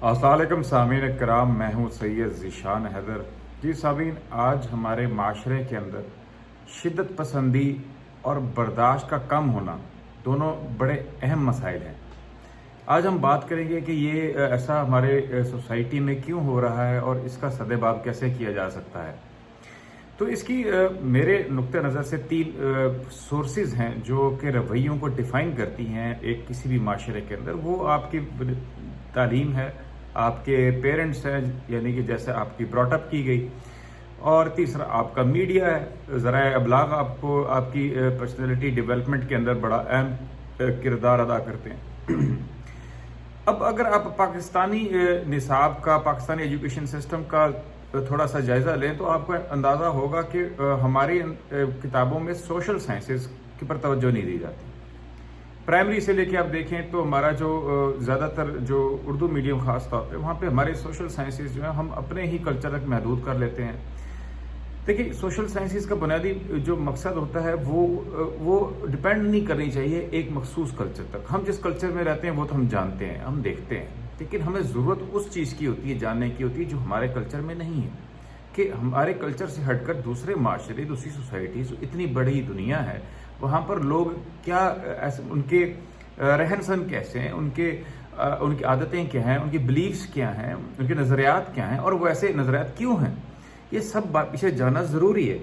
السلام علیکم سامعین کرام، میں ہوں سید ذیشان حیدر۔ جی سامعین، آج ہمارے معاشرے کے اندر شدت پسندی اور برداشت کا کم ہونا دونوں بڑے اہم مسائل ہیں۔ آج ہم بات کریں گے کہ یہ ایسا ہمارے سوسائٹی میں کیوں ہو رہا ہے اور اس کا سدباب کیسے کیا جا سکتا ہے۔ تو اس کی میرے نقطہ نظر سے تین سورسز ہیں جو کہ رویوں کو ڈیفائن کرتی ہیں ایک کسی بھی معاشرے کے اندر۔ وہ آپ کی تعلیم ہے، آپ کے پیرنٹس ہیں، یعنی کہ جیسے آپ کی براٹ اپ کی گئی، اور تیسرا آپ کا میڈیا ہے، ذرائع ابلاغ آپ کو آپ کی پرسنالٹی ڈیولپمنٹ کے اندر بڑا اہم کردار ادا کرتے ہیں۔ اب اگر آپ پاکستانی نصاب کا، پاکستانی ایجوکیشن سسٹم کا تھوڑا سا جائزہ لیں تو آپ کو اندازہ ہوگا کہ ہماری کتابوں میں سوشل سائنسز کی پر توجہ نہیں دی جاتی۔ پرائمری سے لے کے آپ دیکھیں تو ہمارا جو زیادہ تر جو اردو میڈیم خاص طور پہ، وہاں پہ ہمارے سوشل سائنسز جو ہیں ہم اپنے ہی کلچر تک محدود کر لیتے ہیں۔ دیکھیں، سوشل سائنسز کا بنیادی جو مقصد ہوتا ہے وہ ڈپینڈ نہیں کرنی چاہیے ایک مخصوص کلچر تک۔ ہم جس کلچر میں رہتے ہیں وہ تو ہم جانتے ہیں، ہم دیکھتے ہیں، لیکن ہمیں ضرورت اس چیز کی ہوتی ہے، جاننے کی ہوتی ہے جو ہمارے کلچر میں نہیں ہے، کہ ہمارے کلچر سے ہٹ کر دوسرے معاشرے، دوسری سوسائٹیز، اتنی بڑی دنیا ہے، وہاں پر لوگ کیا، ان کے رہن سہن کیسے ہیں، ان کی عادتیں کیا ہیں، ان کی بلیفز کیا ہیں، ان کے نظریات کیا ہیں، اور وہ ایسے نظریات کیوں ہیں، یہ سب بات پیچھے جاننا ضروری ہے۔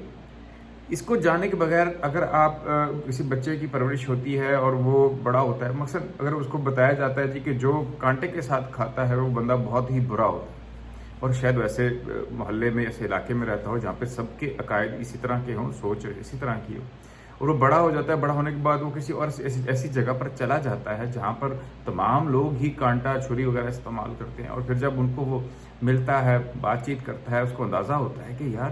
اس کو جاننے کے بغیر اگر آپ کسی بچے کی پرورش ہوتی ہے اور وہ بڑا ہوتا ہے، مقصد اگر اس کو بتایا جاتا ہے جی کہ جو کانٹے کے ساتھ کھاتا ہے وہ بندہ بہت ہی برا ہوتا ہے، اور شاید ویسے محلے میں، ایسے علاقے میں رہتا ہو جہاں پہ سب کے عقائد اسی طرح کے ہوں، سوچ اسی طرح کی ہو، اور وہ بڑا ہو جاتا ہے، بڑا ہونے کے بعد وہ کسی اور ایسی جگہ پر چلا جاتا ہے جہاں پر تمام لوگ ہی کانٹا، چھری وغیرہ استعمال کرتے ہیں، اور پھر جب ان کو وہ ملتا ہے، بات چیت کرتا ہے، اس کو اندازہ ہوتا ہے کہ یار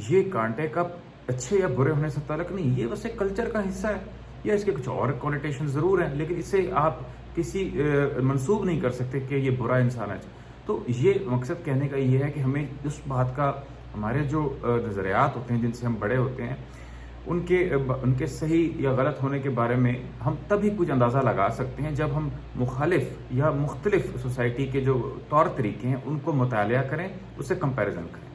یہ کانٹے کا اچھے یا برے ہونے سے تعلق نہیں، یہ بس ایک کلچر کا حصہ ہے، یا اس کے کچھ اور کنوٹیشن ضرور ہیں، لیکن اسے آپ کسی منسوب نہیں کر سکتے کہ یہ برا انسان ہے۔ تو یہ مقصد کہنے کا یہ ہے کہ ہمیں اس بات کا، ہمارے جو نظریات ہوتے ہیں جن سے ہم بڑے ہوتے ہیں، ان کے صحیح یا غلط ہونے کے بارے میں ہم تبھی کچھ اندازہ لگا سکتے ہیں جب ہم مخالف یا مختلف سوسائٹی کے جو طور طریقے ہیں ان کو مطالعہ کریں، اس سے کمپیریزن کریں۔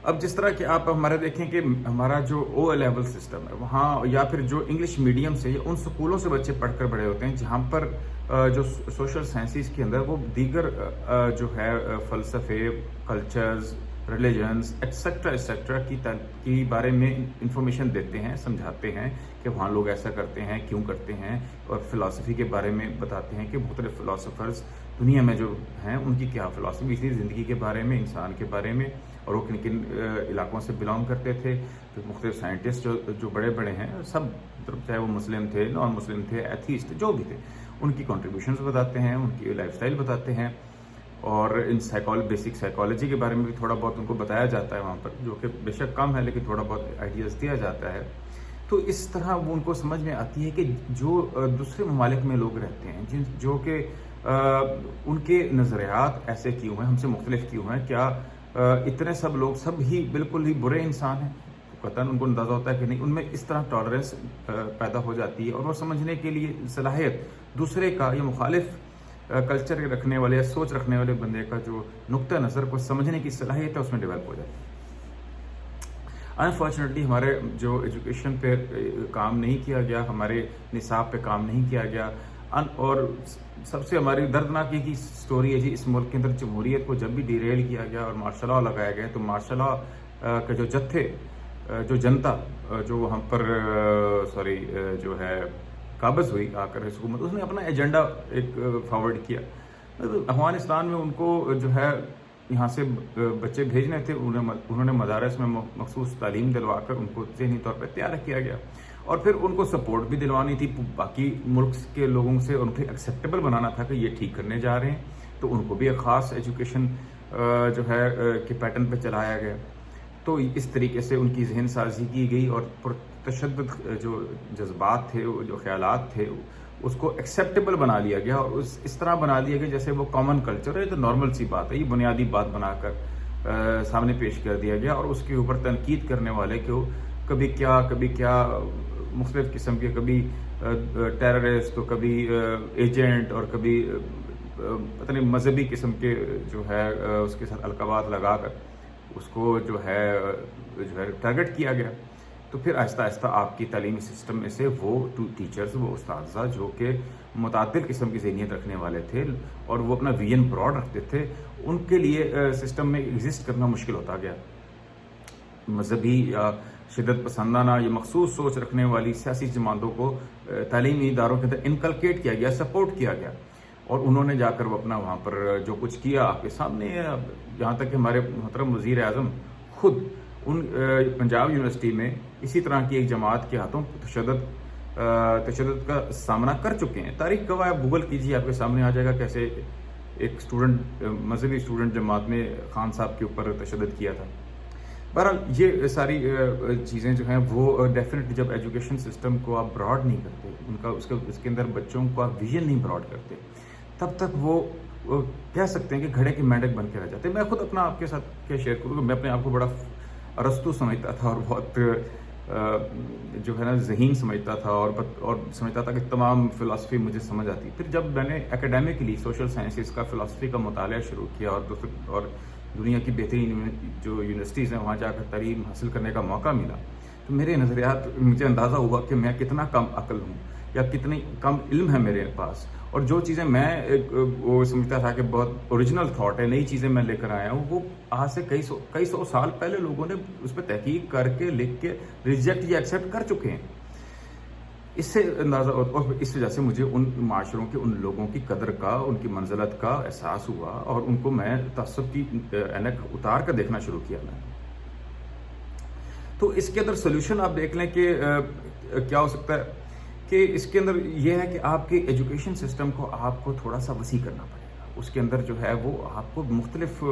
اب جس طرح کہ آپ ہمارے دیکھیں کہ ہمارا جو او لیول سسٹم ہے وہاں، یا پھر جو انگلش میڈیم سے یا ان سکولوں سے بچے پڑھ کر بڑے ہوتے ہیں جہاں پر جو سوشل سائنسز کے اندر وہ دیگر جو ہے فلسفے، کلچرز، ریلیجنز ایٹسٹرا ایٹسٹرا کی بارے میں انفارمیشن دیتے ہیں، سمجھاتے ہیں کہ وہاں لوگ ایسا کرتے ہیں، کیوں کرتے ہیں، اور فلسفی کے بارے میں بتاتے ہیں کہ مختلف فلاسفرز دنیا میں جو ہیں ان کی کیا فلسفی تھی زندگی کے بارے میں، انسان کے بارے میں، اور وہ کن کن علاقوں سے بلانگ کرتے تھے۔ مختلف سائنٹسٹ جو بڑے بڑے ہیں سب، چاہے وہ مسلم تھے، نان مسلم تھے، ایتھیسٹ، جو بھی تھے، ان کی کنٹریبیوشنز بتاتے ہیں، ان کی لائف سٹائل بتاتے ہیں، اور ان بیسک سائیکالوجی کے بارے میں بھی تھوڑا بہت ان کو بتایا جاتا ہے وہاں پر، جو کہ بے شک کم ہے لیکن تھوڑا بہت آئیڈیاز دیا جاتا ہے۔ تو اس طرح وہ ان کو سمجھ میں آتی ہے کہ جو دوسرے ممالک میں لوگ رہتے ہیں، جو کہ ان کے نظریات ایسے کیوں ہیں، ہم سے مختلف کیوں ہیں، کیا اتنے سب لوگ سب ہی بالکل ہی برے انسان ہیں؟ قطعاً ان کو اندازہ ہوتا ہے کہ نہیں، ان میں اس طرح ٹالرنس پیدا ہو جاتی ہے، اور وہ سمجھنے کے لیے صلاحیت، دوسرے کا یا مخالف کلچر رکھنے والے یا سوچ رکھنے والے بندے کا جو نقطہ نظر کو سمجھنے کی صلاحیت ہے اس میں ڈیولپ ہو جاتی ہے۔ انفارچونیٹلی ہمارے جو ایجوکیشن پہ کام نہیں کیا گیا، ہمارے نصاب پہ کام نہیں کیا گیا، اور سب سے ہماری دردناک کی سٹوری ہے جی، اس ملک کے اندر جمہوریت کو جب بھی ڈیریل کیا گیا اور مارشل لاء لگایا گیا تو مارشل لاء کا جو جتھے، جو جنتا جو وہاں پر جو ہے قابض ہوئی آ کر حکومت، اس نے اپنا ایجنڈا ایک فارورڈ کیا۔ افغانستان میں ان کو جو ہے یہاں سے بچے بھیجنے تھے، انہوں نے مدارس میں مخصوص تعلیم دلوا کر ان کو ذہنی طور پہ تیار کیا گیا، اور پھر ان کو سپورٹ بھی دلوانی تھی باقی ملک کے لوگوں سے، ان کو ایکسیپٹیبل بنانا تھا کہ یہ ٹھیک کرنے جا رہے ہیں، تو ان کو بھی ایک خاص ایجوکیشن جو ہے کہ پیٹرن پہ چلایا گیا۔ تو اس طریقے سے ان کی ذہن سازی کی گئی، اور پرتشدد جو جذبات تھے، جو خیالات تھے، اس کو ایکسیپٹیبل بنا لیا گیا، اور اس طرح بنا دیا گیا جیسے وہ کامن کلچر ہے، تو نارمل سی بات ہے، یہ بنیادی بات بنا کر سامنے پیش کر دیا گیا، اور اس کے اوپر تنقید کرنے والے کو کبھی کیا مختلف قسم کے، کبھی ٹیررسٹ، تو کبھی ایجنٹ، اور کبھی پتہ نہیں مذہبی قسم کے جو ہے اس کے ساتھ القابات لگا کر اس کو جو ہے ٹارگٹ کیا گیا. تو پھر آہستہ آہستہ آپ کی تعلیمی سسٹم میں سے وہ ٹیچرز، وہ اساتذہ جو کہ متعدد قسم کی ذہنیت رکھنے والے تھے اور وہ اپنا ویژن براڈ رکھتے تھے، ان کے لیے سسٹم میں ایگزسٹ کرنا مشکل ہوتا گیا. مذہبی یا شدت پسندانہ یا مخصوص سوچ رکھنے والی سیاسی جماعتوں کو تعلیمی اداروں کے اندر انکلکیٹ کیا گیا، سپورٹ کیا گیا، اور انہوں نے جا کر وہ اپنا وہاں پر جو کچھ کیا آپ کے سامنے ہے. یہاں تک کہ ہمارے محترم وزیر اعظم خود ان پنجاب یونیورسٹی میں اسی طرح کی ایک جماعت کے ہاتھوں تشدد کا سامنا کر چکے ہیں. تاریخ گواہ ہے، گوگل کیجیے، آپ کے سامنے آ جائے گا کیسے ایک مذہبی اسٹوڈنٹ جماعت نے خان صاحب کے اوپر تشدد کیا تھا. بہرحال یہ ساری چیزیں جو ہیں وہ ڈیفینیٹلی جب ایجوکیشن سسٹم کو آپ براڈ نہیں کرتے، اس کے اندر بچوں کو آپ ویژن نہیں براڈ کرتے، تب تک وہ کہہ سکتے ہیں کہ گھڑے کے مینڈک بن کے رہ جاتے ہیں. میں خود اپنا آپ کے ساتھ کیا شیئر کروں کہ میں اپنے آپ کو بڑا ارسطو سمجھتا تھا اور بہت جو ہے نا ذہین سمجھتا تھا اور سمجھتا تھا کہ تمام فلسفی مجھے سمجھ آتی. پھر جب میں نے اکیڈیمکلی سوشل سائنسز کا فلسفی کا مطالعہ شروع کیا اور دنیا کی بہترین جو یونیورسٹیز ہیں وہاں جا کر تعلیم حاصل کرنے کا موقع ملا، تو میرے نظریات مجھے اندازہ ہوا کہ میں کتنا کم عقل ہوں یا کتنی کم علم ہے میرے پاس، اور جو چیزیں میں وہ سمجھتا تھا کہ بہت اوریجنل تھاٹ ہے، نئی چیزیں میں لے کر آیا ہوں، وہ آج سے کئی سو سال پہلے لوگوں نے اس پہ تحقیق کر کے لکھ کے ریجیکٹ یا ایکسیپٹ کر چکے ہیں. اس سے اندازہ، اور اس وجہ سے مجھے ان معاشروں کے ان لوگوں کی قدر کا، ان کی منزلت کا احساس ہوا، اور ان کو میں تعصب کی اینک اتار کر دیکھنا شروع کیا. میں تو اس کے اندر سولوشن آپ دیکھ لیں کہ کیا ہو سکتا ہے کہ اس کے اندر یہ ہے کہ آپ کے ایجوکیشن سسٹم کو آپ کو تھوڑا سا وسیع کرنا پڑے گا. اس کے اندر جو ہے وہ آپ کو مختلف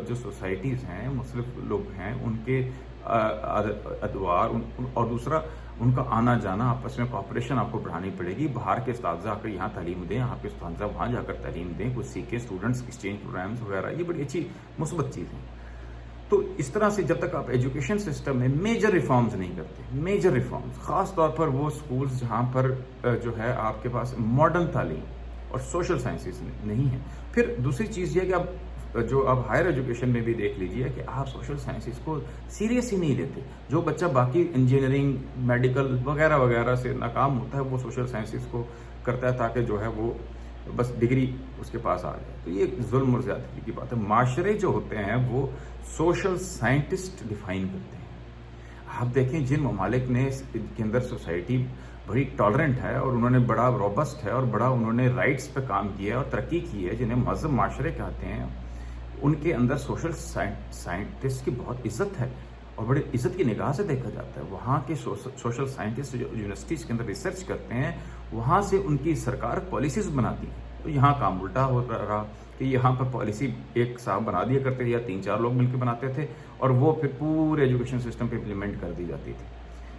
جو سوسائٹیز ہیں، مختلف لوگ ہیں، ان کے ادوار، اور دوسرا ان کا آنا جانا، آپس میں کوآپریشن آپ کو بڑھانی پڑے گی. باہر کے اساتذہ آ کر یہاں تعلیم دیں، یہاں کے اساتذہ وہاں جا کر تعلیم دیں، کچھ سیکھیں، اسٹوڈنٹس ایکسچینج پروگرامز وغیرہ، یہ بڑی اچھی مثبت چیز ہیں. تو اس طرح سے جب تک آپ ایجوکیشن سسٹم میں میجر ریفارمز نہیں کرتے، میجر ریفارمز، خاص طور پر وہ سکولز جہاں پر جو ہے آپ کے پاس ماڈرن تعلیم اور سوشل سائنسز نہیں ہیں. پھر دوسری چیز یہ ہے کہ آپ ہائر ایجوکیشن میں بھی دیکھ لیجئے کہ آپ سوشل سائنسز کو سیریس ہی نہیں لیتے. جو بچہ باقی انجینئرنگ، میڈیکل وغیرہ وغیرہ سے ناکام ہوتا ہے، وہ سوشل سائنسز کو کرتا ہے تاکہ جو ہے وہ بس ڈگری اس کے پاس آ جائے. تو یہ ظلم اور زیادتی کی بات ہے. معاشرے جو ہوتے ہیں وہ سوشل سائنٹسٹ ڈیفائن کرتے ہیں. آپ دیکھیں جن ممالک نے اس کے اندر سوسائٹی بڑی ٹالرنٹ ہے اور انہوں نے بڑا روبسٹ ہے اور بڑا انہوں نے رائٹس پہ کام کیا ہے اور ترقی کی ہے، جنہیں مہذب معاشرے کہتے ہیں، ان کے اندر سوشل سائنٹسٹ کی بہت عزت ہے اور بڑی عزت کی نگاہ سے دیکھا جاتا ہے. وہاں کے سوشل سائنٹسٹ جو یونیورسٹیز کے اندر ریسرچ کرتے ہیں، وہاں سے ان کی سرکار پالیسیز بناتی ہے. تو یہاں کام الٹا ہوتا رہا کہ یہاں پر پالیسی ایک صاحب بنا دیا کرتے تھے یا 3-4 لوگ مل کے بناتے تھے، اور وہ پھر پورے ایجوکیشن سسٹم پہ امپلیمنٹ کر دی جاتی تھی.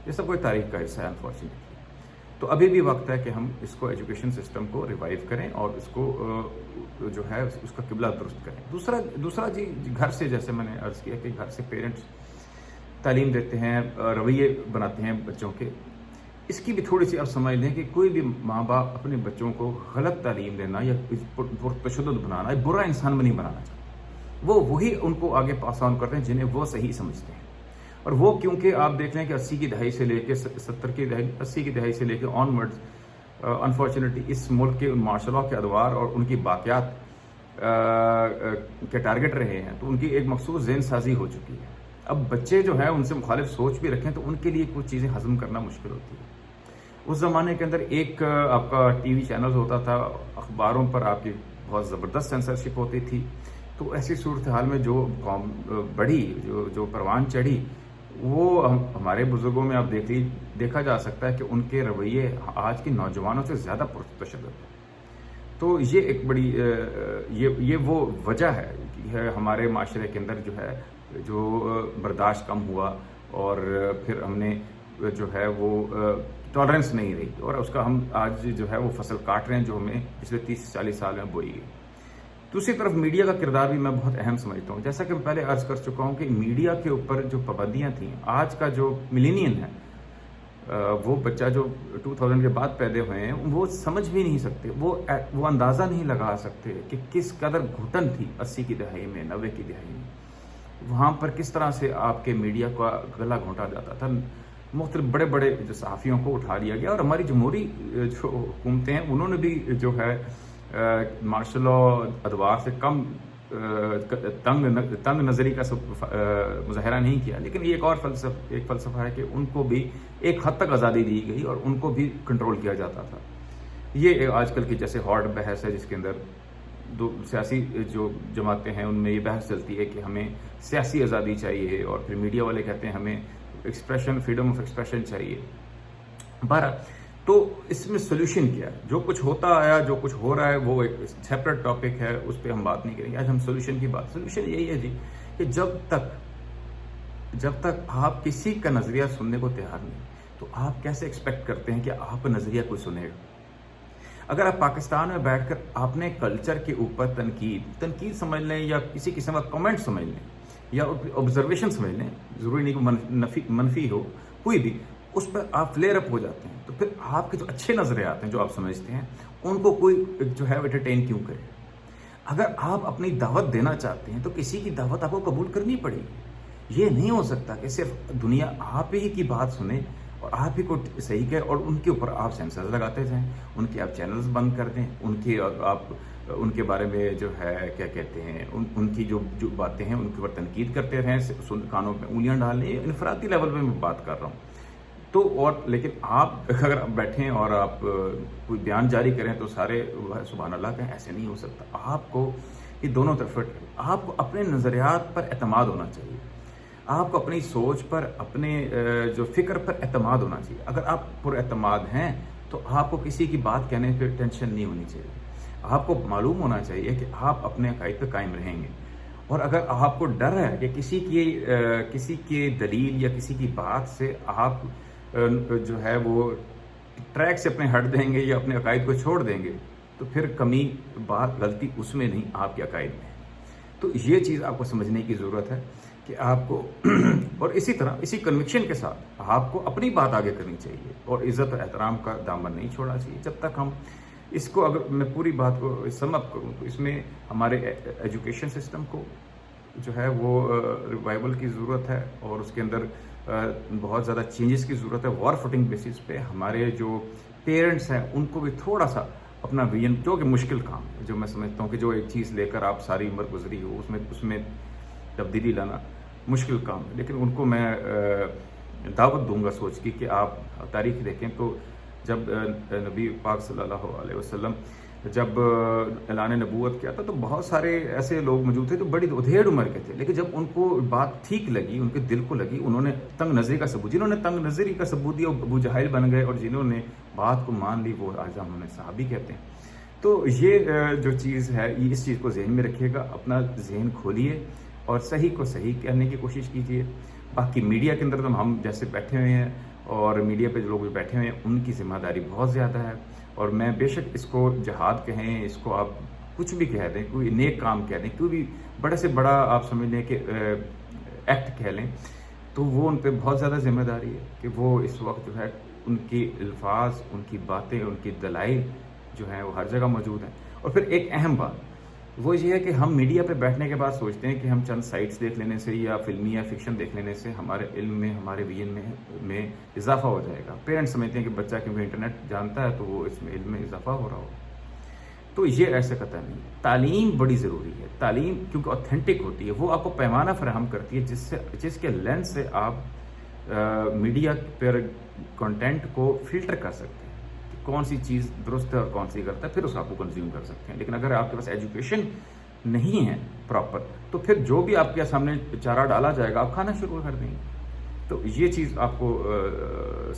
یہ سب کوئی تاریخ کا حصہ ہے انفارچونیٹلی. تو ابھی بھی وقت ہے کہ ہم اس کو ایجوکیشن سسٹم کو ریوائیو کریں اور اس کو جو ہے اس کا قبلہ درست کریں. دوسرا جی گھر سے، جیسے میں نے عرض کیا کہ گھر سے پیرنٹس تعلیم دیتے ہیں، رویے بناتے ہیں بچوں کے. اس کی بھی تھوڑی سی آپ سمجھ لیں کہ کوئی بھی ماں باپ اپنے بچوں کو غلط تعلیم دینا یا تشدد بنانا، برا انسان نہیں بنانا چاہتے. وہی ان کو آگے پاس آن کرتے ہیں جنہیں وہ صحیح سمجھتے ہیں. اور وہ کیونکہ آپ دیکھ لیں کہ 80 کی دہائی سے لے کے 70 کی دہائی، 80 کی دہائی سے لے کے آن ورڈز انفارچونیٹلی اس ملک کے معاشروں کے ادوار اور ان کی باقیات کے ٹارگٹ رہے ہیں. تو ان کی ایک مخصوص ذہن سازی ہو چکی ہے. اب بچے جو ہیں ان سے مخالف سوچ بھی رکھیں تو ان کے لیے کچھ چیزیں ہضم کرنا مشکل ہوتی ہے. اس زمانے کے اندر ایک آپ کا ٹی وی چینل ہوتا تھا، اخباروں پر آپ کی بہت زبردست سینسرشپ ہوتی تھی. تو ایسی صورتحال میں جو قوم بڑھی، جو پروان چڑھی، وہ ہمارے بزرگوں میں آپ دیکھا جا سکتا ہے کہ ان کے رویے آج کے نوجوانوں سے زیادہ پرتشدد ہے. تو یہ ایک بڑی یہ وہ وجہ ہے کہ ہمارے معاشرے کے اندر جو برداشت کم ہوا اور پھر ہم نے جو ہے وہ ٹالرنس نہیں رہی، اور اس کا ہم آج جو ہے وہ فصل کاٹ رہے ہیں جو ہمیں پچھلے 30-40 سال میں بوئی گئی. دوسری طرف میڈیا کا کردار بھی میں بہت اہم سمجھتا ہوں. جیسا کہ میں پہلے عرض کر چکا ہوں کہ میڈیا کے اوپر جو پابندیاں تھیں، آج کا جو ملینین ہے وہ بچہ جو 2000 کے بعد پیدا ہوئے ہیں وہ سمجھ بھی نہیں سکتے، وہ اندازہ نہیں لگا سکتے کہ کس قدر گھٹن تھی 80 کی دہائی میں، 90 کی دہائی میں، وہاں پر کس طرح سے آپ کے میڈیا کا گلا گھونٹا جاتا تھا، مختلف بڑے بڑے جو صحافیوں کو اٹھا لیا گیا، اور ہماری جمہوری جو حکومتیں ہیں انہوں نے بھی جو ہے مارشل لا ادوار سے کم تنگ نظری کا مظاہرہ نہیں کیا، لیکن یہ ایک فلسفہ ہے کہ ان کو بھی ایک حد تک آزادی دی گئی اور ان کو بھی کنٹرول کیا جاتا تھا۔ یہ آج کل کی جیسے ہاٹ بحث ہے جس کے اندر دو سیاسی جو جماعتیں ہیں ان میں یہ بحث چلتی ہے کہ ہمیں سیاسی آزادی چاہیے، اور پھر میڈیا والے کہتے ہیں ہمیں فریڈم آف ایکسپریشن چاہیے۔ بہرحال تو اس میں سولوشن کیا ہے؟ جو کچھ ہوتا آیا، جو کچھ ہو رہا ہے وہ ایک سیپریٹ ٹاپک ہے، اس پہ ہم بات نہیں کریں گے۔ آج ہم سولوشن کی بات، سولوشن یہی ہے جی کہ جب تک آپ کسی کا نظریہ سننے کو تیار نہیں تو آپ کیسے ایکسپیکٹ کرتے ہیں کہ آپ کا نظریہ کوئی سنے گا؟ اگر آپ پاکستان میں بیٹھ کر اپنے کلچر کے اوپر تنقید سمجھ لیں، یا کسی قسم کا کمنٹ سمجھ لیں، یا آبزرویشن سمجھ لیں، ضروری نہیں کہ منفی ہو، کوئی بھی، اس پر آپ فلیئر اپ ہو جاتے ہیں، تو پھر آپ کے جو اچھے نظریات ہیں جو آپ سمجھتے ہیں ان کو کوئی جو ہے انٹرٹین کیوں کرے؟ اگر آپ اپنی دعوت دینا چاہتے ہیں تو کسی کی دعوت آپ کو قبول کرنی پڑے گی۔ یہ نہیں ہو سکتا کہ صرف دنیا آپ ہی کی بات سنے اور آپ ہی کو صحیح کہے اور ان کے اوپر آپ سینسرز لگاتے جائیں، ان کے آپ چینلز بند کر دیں، آپ ان کے بارے میں جو ہے کیا کہتے ہیں ان کی جو باتیں ہیں ان کے اوپر تنقید کرتے رہیں، کانوں میں انگلیاں ڈالیں۔ انفرادی لیول پہ میں بات کر رہا ہوں تو، اور لیکن آپ اگر بیٹھیں اور آپ کوئی بیان جاری کریں تو سارے سبحان اللہ کہیں، ایسے نہیں ہو سکتا۔ آپ کو یہ دونوں طرف آپ کو اپنے نظریات پر اعتماد ہونا چاہیے، آپ کو اپنی سوچ پر، اپنے جو فکر پر اعتماد ہونا چاہیے۔ اگر آپ پر اعتماد ہیں تو آپ کو کسی کی بات کہنے پہ ٹینشن نہیں ہونی چاہیے۔ آپ کو معلوم ہونا چاہیے کہ آپ اپنے عقائد پہ قائم رہیں گے، اور اگر آپ کو ڈر ہے کہ کسی کی دلیل یا کسی کی بات سے آپ جو ہے وہ ٹریک سے اپنے ہٹ دیں گے یا اپنے عقائد کو چھوڑ دیں گے، تو پھر غلطی اس میں نہیں، آپ کے عقائد میں ہے۔ تو یہ چیز آپ کو سمجھنے کی ضرورت ہے کہ آپ کو اور اسی طرح اسی کنوکشن کے ساتھ آپ کو اپنی بات آگے کرنی چاہیے، اور عزت اور احترام کا دامن نہیں چھوڑنا چاہیے۔ جب تک ہم اس کو، اگر میں پوری بات کو سم اپ کروں تو اس میں ہمارے ایجوکیشن سسٹم کو جو ہے وہ ریوائول کی ضرورت ہے، اور اس کے اندر بہت زیادہ چینجز کی ضرورت ہے۔ وار فوٹنگ بیسس پہ ہمارے جو پیرنٹس ہیں ان کو بھی تھوڑا سا اپنا ویژن، جو کہ مشکل کام ہے، جو میں سمجھتا ہوں کہ جو ایک چیز لے کر آپ ساری عمر گزری ہو اس میں تبدیلی لانا مشکل کام ہے، لیکن ان کو میں دعوت دوں گا سوچ کی کہ آپ تاریخ دیکھیں تو جب نبی پاک صلی اللہ علیہ وسلم جب اعلان نبوت کیا تھا تو بہت سارے ایسے لوگ موجود تھے جو بڑی ادھیڑ عمر کے تھے، لیکن جب ان کو بات ٹھیک لگی، ان کے دل کو لگی، انہوں نے تنگ نظری کا ثبوت، جنہوں نے تنگ نظری کا ثبوت دیا ابو جہل بن گئے، اور جنہوں نے بات کو مان لی وہ آج ہم انہیں صحابی کہتے ہیں۔ تو یہ جو چیز ہے، اس چیز کو ذہن میں رکھیے گا، اپنا ذہن کھولیے اور صحیح کو صحیح کہنے کی کوشش کیجیے۔ باقی میڈیا کے اندر تو ہم جیسے بیٹھے ہوئے ہیں، اور میڈیا پہ جو لوگ بیٹھے ہوئے ہیں ان کی ذمہ داری بہت زیادہ ہے، اور میں بے شک اس کو جہاد کہیں، اس کو آپ کچھ بھی کہہ دیں، کوئی نیک کام کہہ دیں، کوئی بھی بڑے سے بڑا آپ سمجھ لیں کہ ایکٹ کہہ لیں، تو وہ ان پہ بہت زیادہ ذمہ داری ہے کہ وہ اس وقت جو ہے ان کی الفاظ، ان کی باتیں، ان کی دلائل جو ہیں وہ ہر جگہ موجود ہیں۔ اور پھر ایک اہم بات وہ یہ ہے کہ ہم میڈیا پہ بیٹھنے کے بعد سوچتے ہیں کہ ہم چند سائٹس دیکھ لینے سے یا فلمی یا فکشن دیکھ لینے سے ہمارے علم میں، ہمارے ویژن میں اضافہ ہو جائے گا۔ پیرنٹس سمجھتے ہیں کہ بچہ کیونکہ انٹرنیٹ جانتا ہے تو وہ اس میں علم میں اضافہ ہو رہا ہو، تو یہ ایسے قطع نہیں۔ تعلیم بڑی ضروری ہے، تعلیم کیونکہ اوتھینٹک ہوتی ہے، وہ آپ کو پیمانہ فراہم کرتی ہے جس کے لینس سے آپ میڈیا پر کنٹینٹ کو فلٹر کر سکتے ہیں، کون سی چیز درست ہے اور کون سی غلط ہے، پھر اس آپ کو کنزیوم کر سکتے ہیں۔ لیکن اگر آپ کے پاس ایجوکیشن نہیں ہے پراپر تو پھر جو بھی آپ کے سامنے چارہ ڈالا جائے گا آپ کھانا شروع کر دیں گے۔ تو یہ چیز آپ کو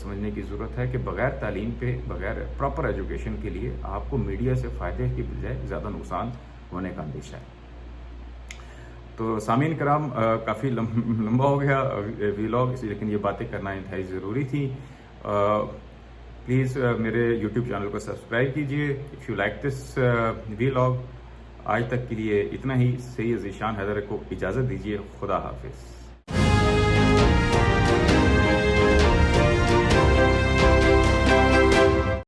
سمجھنے کی ضرورت ہے کہ بغیر تعلیم پہ، بغیر پراپر ایجوکیشن کے لیے آپ کو میڈیا سے فائدے کی بجائے زیادہ نقصان ہونے کا اندیشہ ہے۔ تو سامعین کرام، کافی لمبا ہو گیا ویلاگ، لیکن یہ باتیں کرنا انتہائی ضروری تھی۔ پلیز میرے یوٹیوب چینل کو سبسکرائب کیجیے if you like this vlog. آج تک کے لیے اتنا ہی۔ سید ذیشان حیدر کو اجازت دیجیے، خدا حافظ۔